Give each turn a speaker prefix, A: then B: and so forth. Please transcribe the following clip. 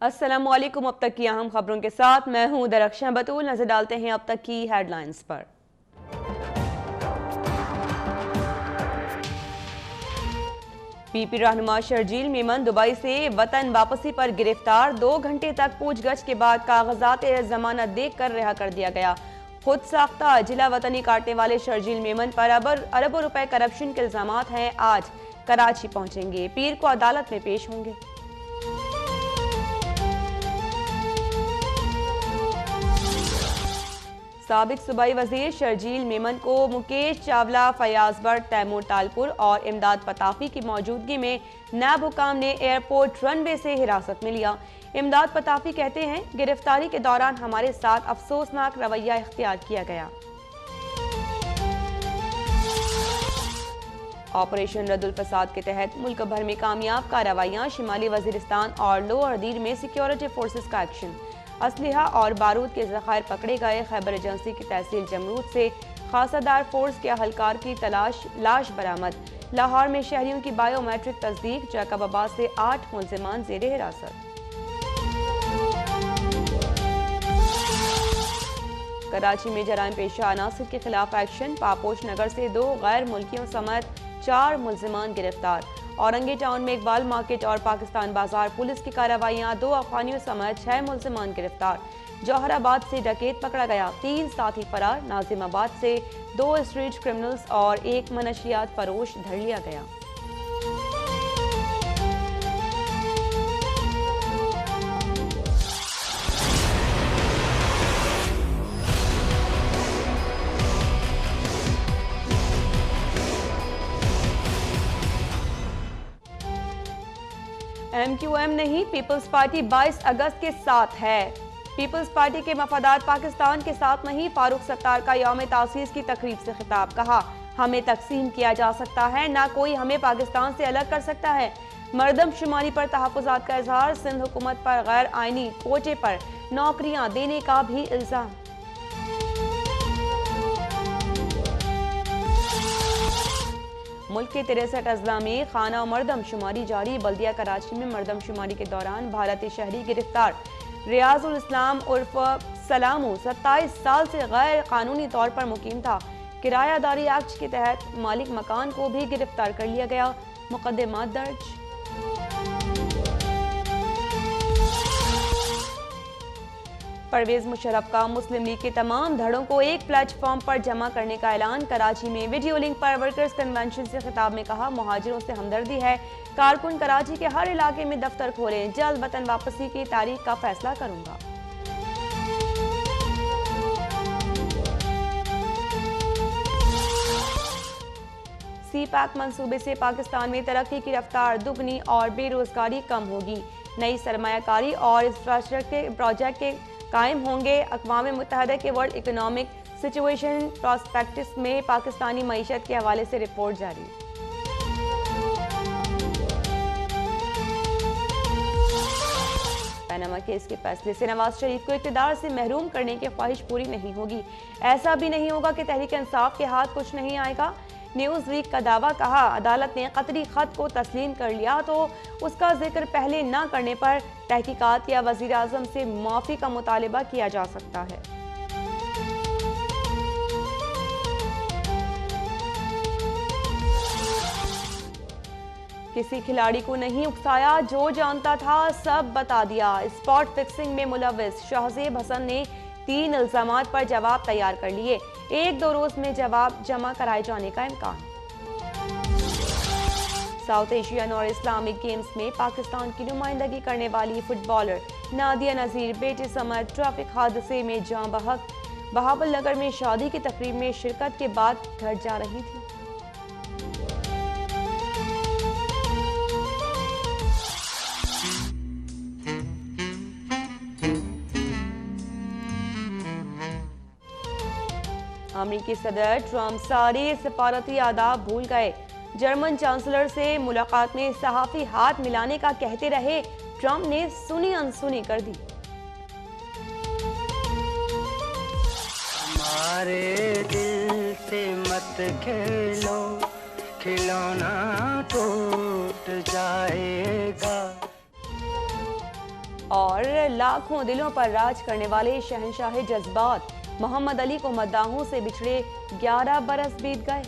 A: अस्सलामुअलैकुम। अब तक की अहम खबरों के साथ मैं हूं दरख्शां बतूल। नजर डालते हैं अब तक की हेडलाइंस पर। पीपी रहनुमा शर्जील मेमन दुबई से वतन वापसी पर गिरफ्तार। 2 घंटे तक पूछगछ के बाद कागजात जमानत देखकर रिहा कर दिया गया। खुद साख्ता जिला वतनी काटने वाले शर्जील मेमन पर अरबों रुपए करप्शन के इल्जामात हैं। आज कराची पहुंचेंगे, पीर को अदालत में पेश होंगे। साबिक सूबाई वजीर शर्जील मेमन को मुकेश चावला, फयाज भट्ट, तैमूर तालपुर और इमदाद पताफी की मौजूदगी में नैब हुकाम ने एयरपोर्ट रनवे से हिरासत में लिया। इमदाद पताफी कहते हैं, गिरफ्तारी के दौरान हमारे साथ अफसोसनाक रवैया इख्तियार किया गया। ऑपरेशन रद्दुल फसाद के तहत मुल्क भर में कामयाब कार्रवाइयां। शिमाली वजीरिस्तान और लोअर दीर में सिक्योरिटी फोर्सेस का एक्शन। असलहा और बारूद के ज़खायर पकड़े गए। खैबर एजेंसी की तहसील जमरूद से खासादार फोर्स के अहलकार की लाश बरामद। लाहौर में शहरियों की बायोमेट्रिक तस्दीक। जैकबाबाद से 8 मुल्जिमान ज़ेरे हिरासत। कराची में जराइम पेशा अनासिर के खिलाफ एक्शन। पापोश नगर से 2 गैर मुल्कियों समेत 4 मुल्जिमान गिरफ्तार। औरंगी टाउन में इकबाल मार्केट और पाकिस्तान बाजार पुलिस की कार्रवाइयां। 2 अफगानियों समेत 6 मुल्जिमान गिरफ्तार। जौहराबाद से डकैत पकड़ा गया, 3 साथी फरार। नाजिमाबाद से 2 स्ट्रीट क्रिमिनल्स और 1 मनशियात फरोश धर लिया गया। MQM नहीं, पीपल्स पार्टी 22 अगस्त के साथ है। पीपल्स पार्टी के मफादात पाकिस्तान के साथ नहीं। फारूक सत्तार का यौम तासीस की तकरीब से खिताब। कहा, हमें तकसीम किया जा सकता है, ना कोई हमें पाकिस्तान से अलग कर सकता है। मरदमशुमारी पर तहफ़्फ़ुज़ात का इजहार। सिंध हुकूमत पर गैर आइनी कोटे पर नौकरियां देने का भी इल्जाम। मुल्क के 63 अजला में खाना और मरदमशुमारी जारी। बल्दिया कराची में मरदमशुमारी के दौरान भारतीय शहरी गिरफ्तार। रियाजुल इस्लाम उर्फ सलामू 27 साल से गैर कानूनी तौर पर मुकीम था। किरायादारी एक्ट के तहत मालिक मकान को भी गिरफ्तार कर लिया गया। मुकदमा दर्ज। परवेज मुशर्रफ का मुस्लिम लीग के तमाम धड़ों को एक प्लेटफॉर्म पर जमा करने का ऐलान। कराची में वीडियो लिंक पर वर्कर्स कन्वेंशन से खिताब में कहा, मुहाजिरों से हमदर्दी है। कारकुन कराची के हर इलाके में दफ्तर खोलें। जल्द वतन वापसी की तारीख का फैसला करूंगा। CPEC मंसूबे से पाकिस्तान में तरक्की की रफ्तार दुगनी और बेरोजगारी कम होगी। नई सरमायाकारी और इंफ्रास्ट्रक्चर प्रोजेक्ट के कायम होंगे। अक़वाम मुत्तहिदा के वर्ल्ड इकोनॉमिक सिचुएशन प्रॉस्पेक्टस में पाकिस्तानी मईशत के हवाले से रिपोर्ट जारी। पनामा केस के फैसले से नवाज शरीफ को इक़्तिदार से महरूम करने की ख्वाहिश पूरी नहीं होगी। ऐसा भी नहीं होगा कि तहरीक इंसाफ के हाथ कुछ नहीं आएगा। न्यूज़ वीक का दावा। कहा, अदालत ने कतरी खत को तस्लीम कर लिया तो उसका जिक्र पहले न करने पर तहकीकात या वज़ीर आज़म से माफ़ी का मुतालबा किया जा सकता है। किसी खिलाड़ी को नहीं उकसाया, जो जानता था सब बता दिया। स्पॉट फिक्सिंग में मुलव्विस शाहज़ेब हसन ने 3 इल्जामात पर जवाब तैयार कर लिए। 1-2 रोज में जवाब जमा कराए जाने का इम्कान। साउथ एशियन और इस्लामिक गेम्स में पाकिस्तान की नुमाइंदगी करने वाली फुटबॉलर नादिया नज़ीर बेटे समेत ट्रैफिक हादसे में जाँ बहक। बहावल नगर में शादी की तकरीब में शिरकत के बाद घर जा रही थी। अमेरिकी सदर ट्रंप सारे सफारती आदाब भूल गए। जर्मन चांसलर से मुलाकात में सहाफी हाथ मिलाने का कहते रहे। ट्रंप ने सुनी अनसुनी कर दी।
B: हमारे दिल से मत खेलो, खिलौना टूट जाएगा।
A: और लाखों दिलों पर राज करने वाले शहंशाह जज्बात मोहम्मद अली को मद्दाहों से बिछड़े 11 बरस बीत गए।